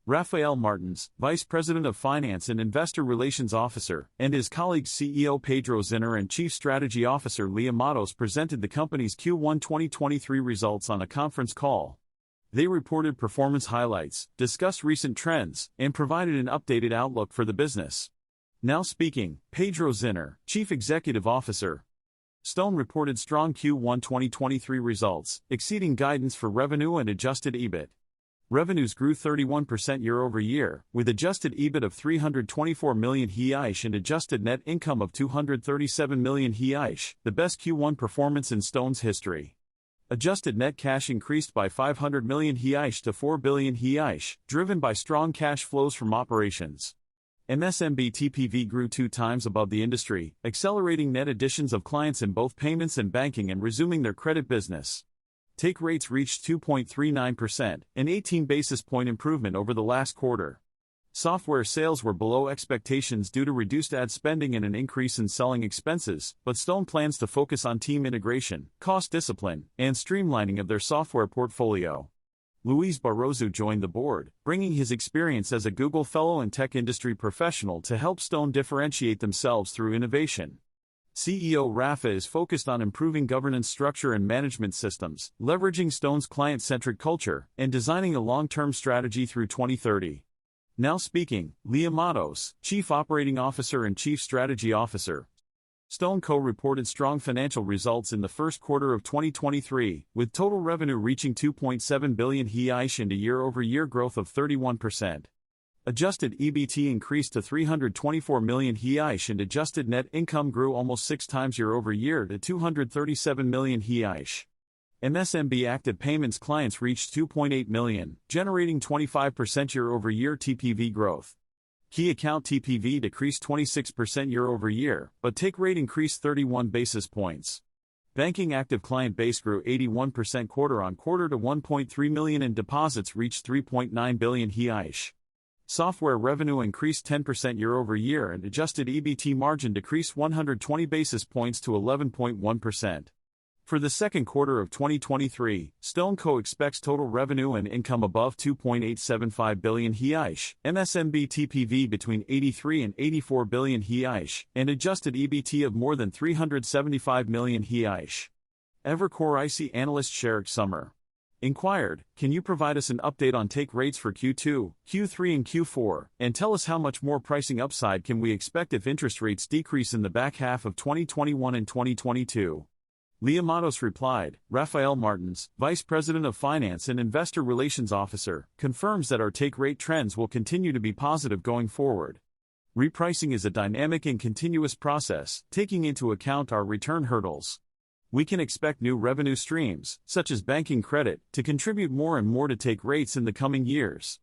Rafael Martins, Vice President of Finance and Investor Relations Officer, and his colleagues CEO Pedro Zinner and Chief Strategy Officer Leah Matos presented the company's Q1 2023 results on a conference call. They reported performance highlights, discussed recent trends, and provided an updated outlook for the business. Now speaking, Pedro Zinner, Chief Executive Officer. Stone reported strong Q1 2023 results, exceeding guidance for revenue and adjusted EBIT. Revenues grew 31% year-over-year, with adjusted EBIT of 324 million reais and adjusted net income of 237 million reais, the best Q1 performance in Stone's history. Adjusted net cash increased by 500 million reais to 4 billion reais, driven by strong cash flows from operations. MSMB TPV grew 2 times above the industry, accelerating net additions of clients in both payments and banking and resuming their credit business. Take rates reached 2.39%, an 18 basis point improvement over the last quarter. Software sales were below expectations due to reduced ad spending and an increase in selling expenses, but Stone plans to focus on team integration, cost discipline, and streamlining of their software portfolio. Luis Barroso joined the board, bringing his experience as a Google Fellow and tech industry professional to help Stone differentiate themselves through innovation. CEO Rafa is focused on improving governance structure and management systems, leveraging Stone's client-centric culture, and designing a long-term strategy through 2030. Now speaking, Leah Matos, Chief Operating Officer and Chief Strategy Officer. StoneCo reported strong financial results in the first quarter of 2023, with total revenue reaching 2.7 billion reais and a year-over-year growth of 31%. Adjusted EBT increased to 324 million reais and adjusted net income grew almost 6 times year-over-year to 237 million reais. MSMB active payments clients reached 2.8 million, generating 25% year-over-year TPV growth. Key account TPV decreased 26% year-over-year, but take rate increased 31 basis points. Banking active client base grew 81% quarter-on-quarter to 1.3 million and deposits reached 3.9 billion reais. Software revenue increased 10% year-over-year and adjusted EBT margin decreased 120 basis points to 11.1%. For the second quarter of 2023, StoneCo expects total revenue and income above 2.875 billion reais, MSMB TPV between 83 and 84 billion reais, and adjusted EBT of more than 375 million reais. Evercore IC analyst Sherrick Summer inquired, "Can you provide us an update on take rates for Q2, Q3 and Q4, and tell us how much more pricing upside can we expect if interest rates decrease in the back half of 2021 and 2022? Leah Matos replied, "Rafael Martins, Vice President of Finance and Investor Relations Officer, confirms that our take rate trends will continue to be positive going forward. Repricing is a dynamic and continuous process, taking into account our return hurdles. We can expect new revenue streams, such as banking credit, to contribute more and more to take rates in the coming years."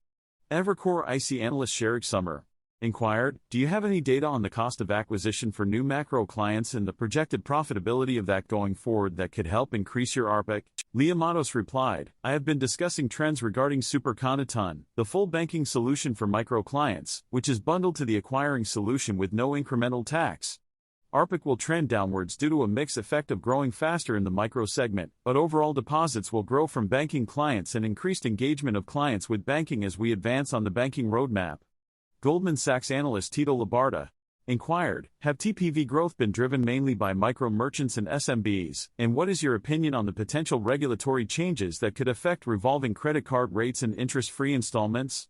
Evercore IC analyst Sherrick Summer inquired, "Do you have any data on the cost of acquisition for new macro clients and the projected profitability of that going forward that could help increase your ARPAC?" Leah Matos replied, "I have been discussing trends regarding Super Conecton, the full banking solution for micro clients, which is bundled to the acquiring solution with no incremental tax. ARPAC will trend downwards due to a mix effect of growing faster in the micro segment, but overall deposits will grow from banking clients and increased engagement of clients with banking as we advance on the banking roadmap." Goldman Sachs analyst Tito Labarta inquired, "Have TPV growth been driven mainly by micro merchants and SMBs, and what is your opinion on the potential regulatory changes that could affect revolving credit card rates and interest-free installments?"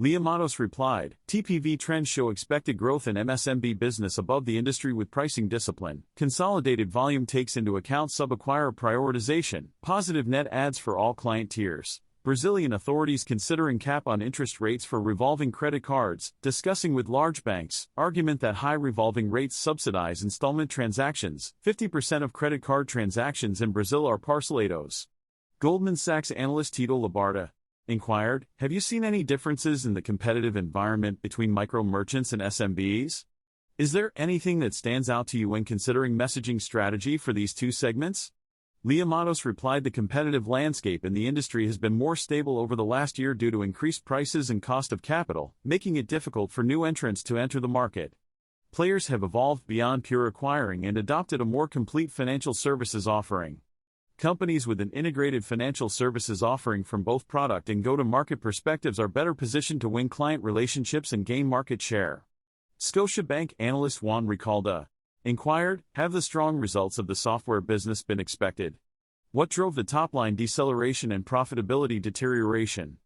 Leah Matos replied, "TPV trends show expected growth in MSMB business above the industry with pricing discipline. Consolidated volume takes into account sub-acquirer prioritization, positive net adds for all client tiers. Brazilian authorities considering cap on interest rates for revolving credit cards, discussing with large banks, argument that high revolving rates subsidize installment transactions. 50% of credit card transactions in Brazil are parcelados." Goldman Sachs analyst Tito Labarta inquired, "Have you seen any differences in the competitive environment between micro merchants and SMBs? Is there anything that stands out to you when considering messaging strategy for these two segments?" Leah Matos replied, "The competitive landscape in the industry has been more stable over the last year due to increased prices and cost of capital, making it difficult for new entrants to enter the market. Players have evolved beyond pure acquiring and adopted a more complete financial services offering. Companies with an integrated financial services offering from both product and go-to-market perspectives are better positioned to win client relationships and gain market share. Scotiabank analyst Juan Recalda inquired, have the strong results of the software business been expected? What drove the top-line deceleration and profitability deterioration?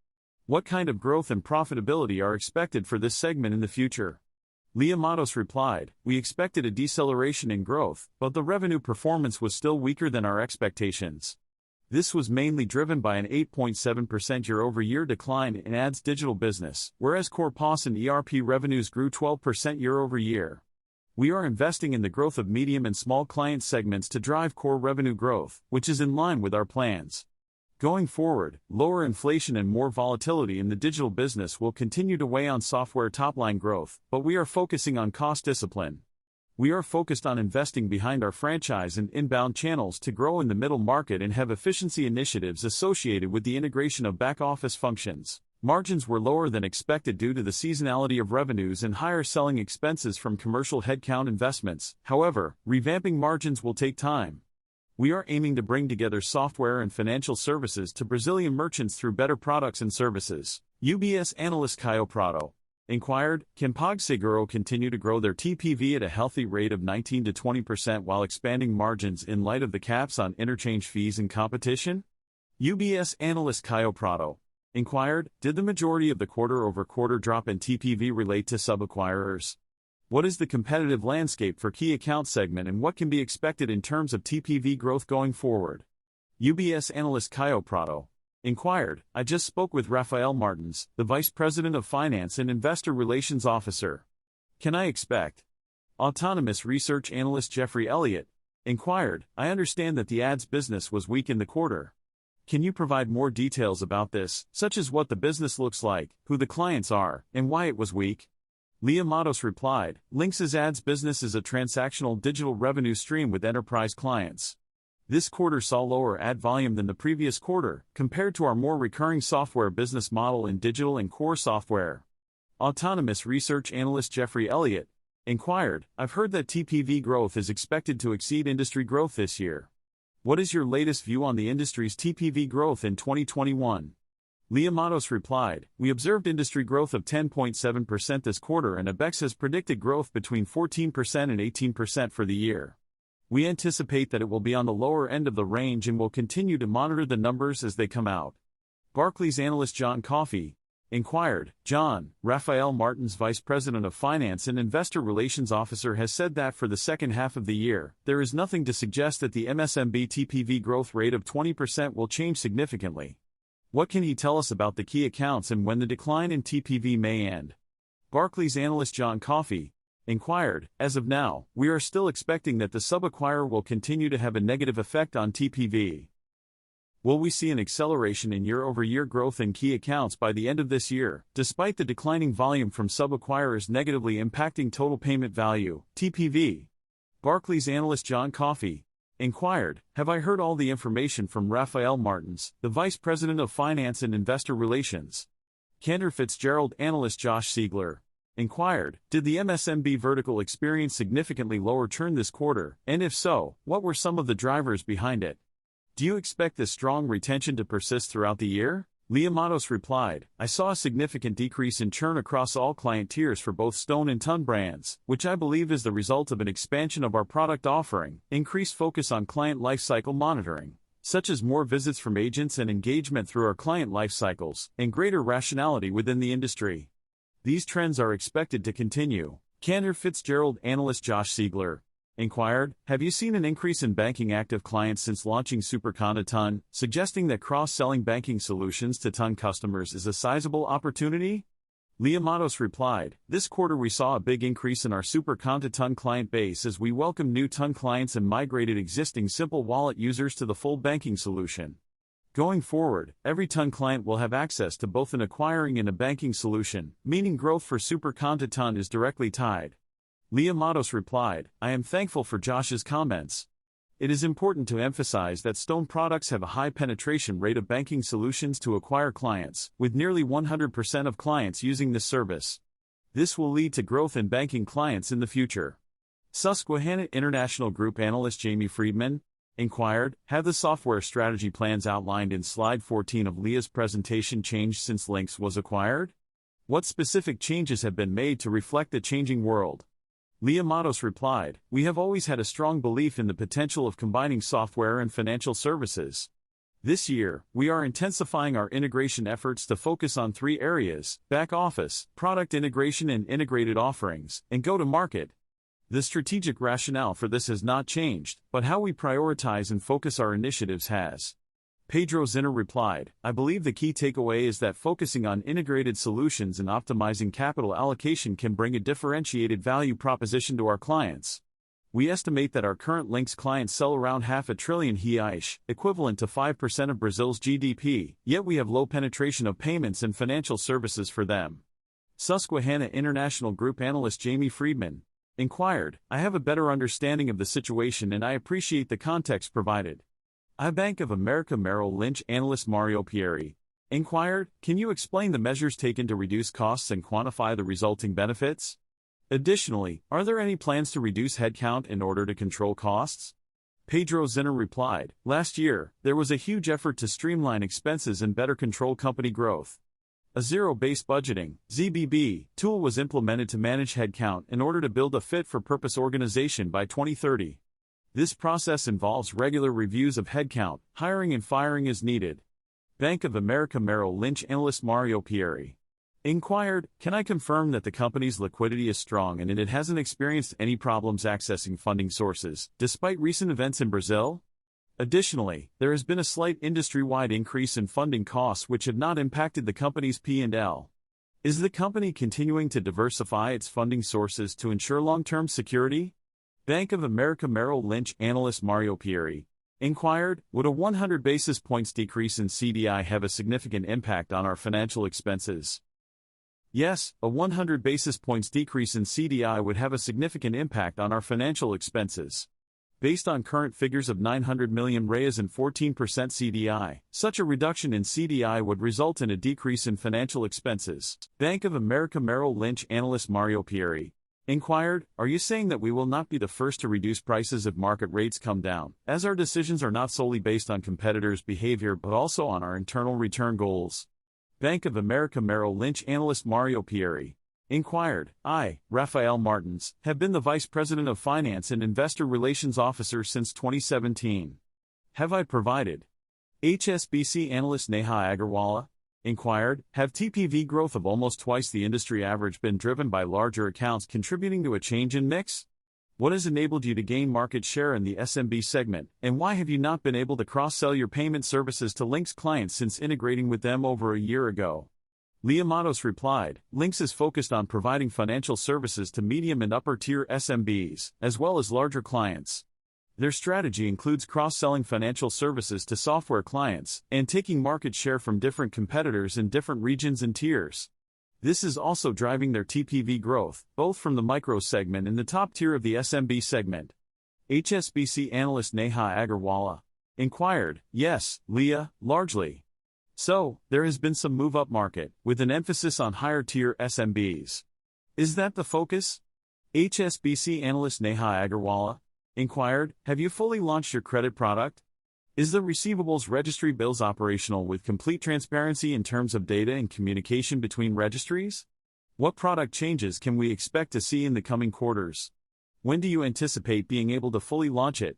What kind of growth and profitability are expected for this segment in the future? Leah Matos replied, we expected a deceleration in growth, but the revenue performance was still weaker than our expectations. This was mainly driven by an 8.7% year-over-year decline in ads digital business, whereas core POS and ERP revenues grew 12% year-over-year. We are investing in the growth of medium and small client segments to drive core revenue growth, which is in line with our plans. Going forward, lower inflation and more volatility in the digital business will continue to weigh on software top-line growth, but we are focusing on cost discipline. We are focused on investing behind our franchise and inbound channels to grow in the middle market and have efficiency initiatives associated with the integration of back-office functions. Margins were lower than expected due to the seasonality of revenues and higher selling expenses from commercial headcount investments. However, revamping margins will take time. We are aiming to bring together software and financial services to Brazilian merchants through better products and services. UBS analyst Caio Prado inquired, can PagSeguro continue to grow their TPV at a healthy rate of 19 to 20% while expanding margins in light of the caps on interchange fees and competition? UBS analyst Caio Prado inquired, did the majority of the quarter-over-quarter drop in TPV relate to sub-acquirers? What is the competitive landscape for key account segment and what can be expected in terms of TPV growth going forward? UBS analyst Caio Prado inquired, I just spoke with Rafael Martins, the Vice President of Finance and Investor Relations Officer. Can I expect? Autonomous research analyst Jeffrey Elliott inquired, I understand that the ads business was weak in the quarter. Can you provide more details about this, such as what the business looks like, who the clients are, and why it was weak? Leah Matos replied, Lynx's ads business is a transactional digital revenue stream with enterprise clients. This quarter saw lower ad volume than the previous quarter, compared to our more recurring software business model in digital and core software. Autonomous research analyst Jeffrey Elliott inquired, I've heard that TPV growth is expected to exceed industry growth this year. What is your latest view on the industry's TPV growth in 2021? Leah Matos replied, we observed industry growth of 10.7% this quarter and ABEX has predicted growth between 14% and 18% for the year. We anticipate that it will be on the lower end of the range and will continue to monitor the numbers as they come out. Barclays analyst John Coffey inquired, John, Rafael Martins, Vice President of Finance and Investor Relations Officer, has said that for the second half of the year, there is nothing to suggest that the MSMB TPV growth rate of 20% will change significantly. What can he tell us about the key accounts and when the decline in TPV may end? Barclays analyst John Coffey inquired, as of now, we are still expecting that the sub-acquirer will continue to have a negative effect on TPV. Will we see an acceleration in year-over-year growth in key accounts by the end of this year, despite the declining volume from sub-acquirers negatively impacting total payment value, TPV? Barclays analyst John Coffey inquired, have I heard all the information from Rafael Martins, the Vice President of Finance and Investor Relations? Cantor Fitzgerald analyst Josh Siegler inquired, did the MSMB vertical experience significantly lower churn this quarter, and if so, what were some of the drivers behind it? Do you expect this strong retention to persist throughout the year? Leah Matos replied, I saw a significant decrease in churn across all client tiers for both Stone and Ton brands, which I believe is the result of an expansion of our product offering, increased focus on client lifecycle monitoring, such as more visits from agents and engagement through our client life cycles, and greater rationality within the industry. These trends are expected to continue. Cantor Fitzgerald analyst Josh Siegler inquired, have you seen an increase in banking active clients since launching Superconta Ton, suggesting that cross-selling banking solutions to Ton customers is a sizable opportunity? Leah Matos replied, this quarter we saw a big increase in our Superconta Ton client base as we welcomed new Ton clients and migrated existing Simple Wallet users to the full banking solution. Going forward, every Ton client will have access to both an acquiring and a banking solution, meaning growth for Superconta Ton is directly tied. Leah Matos replied, I am thankful for Josh's comments. It is important to emphasize that Stone products have a high penetration rate of banking solutions to acquire clients, with nearly 100% of clients using this service. This will lead to growth in banking clients in the future. Susquehanna International Group analyst Jamie Friedman Inquired, have the software strategy plans outlined in slide 14 of Leah's presentation changed since Lynx was acquired? What specific changes have been made to reflect the changing world? Leah Matos replied, we have always had a strong belief in the potential of combining software and financial services. This year, we are intensifying our integration efforts to focus on 3 areas: back office, product integration and integrated offerings, and go-to-market. The strategic rationale for this has not changed, but how we prioritize and focus our initiatives has. Pedro Zinner replied, I believe the key takeaway is that focusing on integrated solutions and optimizing capital allocation can bring a differentiated value proposition to our clients. We estimate that our current Lynx clients sell around R$500 billion, equivalent to 5% of Brazil's GDP, yet we have low penetration of payments and financial services for them. Susquehanna International Group analyst Jamie Friedman inquired, I have a better understanding of the situation and I appreciate the context provided. Bank of America Merrill Lynch analyst Mario Pieri inquired, can you explain the measures taken to reduce costs and quantify the resulting benefits? Additionally, are there any plans to reduce headcount in order to control costs? Pedro Zinner replied, last year, there was a huge effort to streamline expenses and better control company growth. A zero-based budgeting (ZBB) tool was implemented to manage headcount in order to build a fit-for-purpose organization by 2030. This process involves regular reviews of headcount, hiring and firing as needed. Bank of America Merrill Lynch analyst Mario Pieri inquired, can I confirm that the company's liquidity is strong and it hasn't experienced any problems accessing funding sources, despite recent events in Brazil? Additionally, there has been a slight industry-wide increase in funding costs which have not impacted the company's P&L. Is the company continuing to diversify its funding sources to ensure long-term security? Bank of America Merrill Lynch analyst Mario Pieri inquired, would a 100 basis points decrease in CDI have a significant impact on our financial expenses? Yes, a 100 basis points decrease in CDI would have a significant impact on our financial expenses. Based on current figures of 900 million reais and 14% CDI, such a reduction in CDI would result in a decrease in financial expenses. Bank of America Merrill Lynch analyst Mario Pieri inquired, are you saying that we will not be the first to reduce prices if market rates come down, as our decisions are not solely based on competitors' behavior but also on our internal return goals? Bank of America Merrill Lynch analyst Mario Pieri inquired, I, Rafael Martins, have been the Vice President of Finance and Investor Relations Officer since 2017. Have I provided? HSBC analyst Neha Agarwala inquired, have TPV growth of almost twice the industry average been driven by larger accounts contributing to a change in mix? What has enabled you to gain market share in the SMB segment, and why have you not been able to cross-sell your payment services to Lynx clients since integrating with them over a year ago? Leah Matos replied, Lynx is focused on providing financial services to medium and upper-tier SMBs, as well as larger clients. Their strategy includes cross-selling financial services to software clients, and taking market share from different competitors in different regions and tiers. This is also driving their TPV growth, both from the micro segment and the top tier of the SMB segment. HSBC analyst Neha Agarwala inquired, yes, Leah, largely. So, there has been some move-up market, with an emphasis on higher-tier SMBs. Is that the focus? HSBC analyst Neha Agarwala inquired, have you fully launched your credit product? Is the receivables registry bills operational with complete transparency in terms of data and communication between registries? What product changes can we expect to see in the coming quarters? When do you anticipate being able to fully launch it?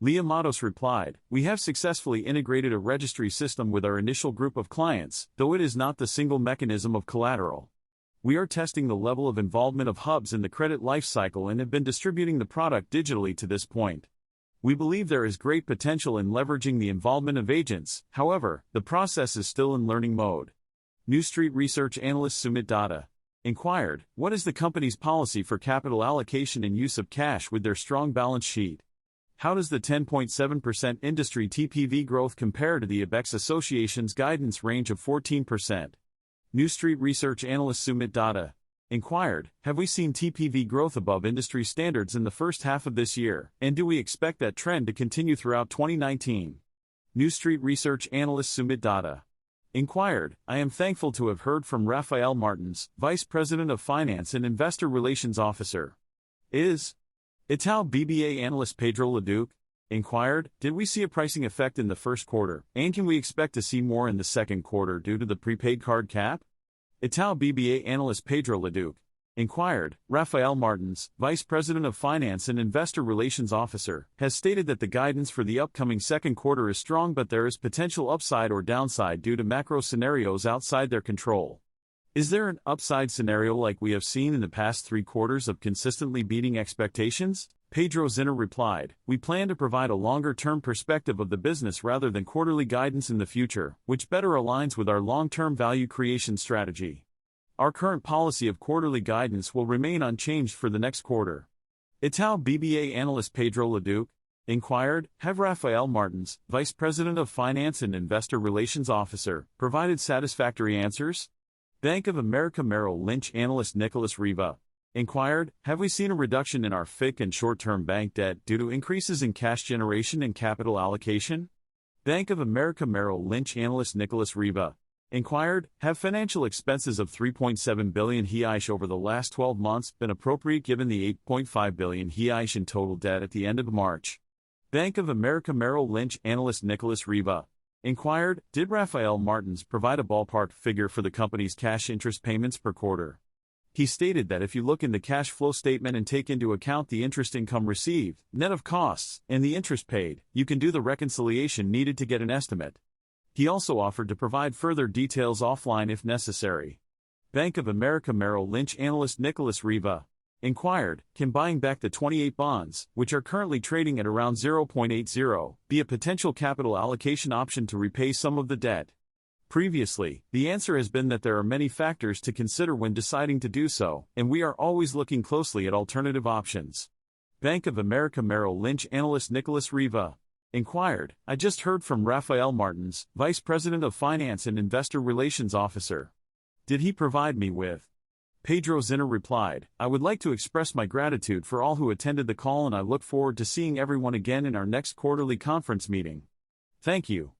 Leah Matos replied, we have successfully integrated a registry system with our initial group of clients, though it is not the single mechanism of collateral. We are testing the level of involvement of hubs in the credit life cycle and have been distributing the product digitally to this point. We believe there is great potential in leveraging the involvement of agents, however, the process is still in learning mode. New Street Research analyst Sumit Datta inquired, what is the company's policy for capital allocation and use of cash with their strong balance sheet? How does the 10.7% industry TPV growth compare to the IBEX Association's guidance range of 14%? New Street Research analyst Sumit Datta inquired, have we seen TPV growth above industry standards in the first half of this year, and do we expect that trend to continue throughout 2019? New Street Research analyst Sumit Datta inquired, I am thankful to have heard from Rafael Martins, Vice President of Finance and Investor Relations Officer. Is Itaú BBA analyst Pedro Leduc Inquired, did we see a pricing effect in the first quarter, and can we expect to see more in the second quarter due to the prepaid card cap? Itaú BBA analyst Pedro Leduc inquired. Rafael Martins, Vice President of Finance and Investor Relations Officer, has stated that the guidance for the upcoming second quarter is strong, but there is potential upside or downside due to macro scenarios outside their control. Is there an upside scenario like we have seen in the past 3 quarters of consistently beating expectations? Pedro Zinner replied, we plan to provide a longer-term perspective of the business rather than quarterly guidance in the future, which better aligns with our long-term value creation strategy. Our current policy of quarterly guidance will remain unchanged for the next quarter. Itaú BBA analyst Pedro Leduc inquired, have Rafael Martins, Vice President of Finance and Investor Relations Officer, provided satisfactory answers? Bank of America Merrill Lynch analyst Nicholas Riva inquired, have we seen a reduction in our FIC and short-term bank debt due to increases in cash generation and capital allocation? Bank of America Merrill Lynch analyst Nicholas Riva inquired, have financial expenses of 3.7 billion reais over the last 12 months been appropriate given the 8.5 billion reais in total debt at the end of March? Bank of America Merrill Lynch analyst Nicholas Riva inquired, did Rafael Martins provide a ballpark figure for the company's cash interest payments per quarter? He stated that if you look in the cash flow statement and take into account the interest income received, net of costs, and the interest paid, you can do the reconciliation needed to get an estimate. He also offered to provide further details offline if necessary. Bank of America Merrill Lynch analyst Nicholas Riva inquired, can buying back the 28 bonds, which are currently trading at around 0.80, be a potential capital allocation option to repay some of the debt? Previously, the answer has been that there are many factors to consider when deciding to do so, and we are always looking closely at alternative options. Bank of America Merrill Lynch analyst Nicholas Riva inquired, I just heard from Rafael Martins, Vice President of Finance and Investor Relations Officer. Did he provide me with? Pedro Zinner replied, I would like to express my gratitude for all who attended the call, and I look forward to seeing everyone again in our next quarterly conference meeting. Thank you.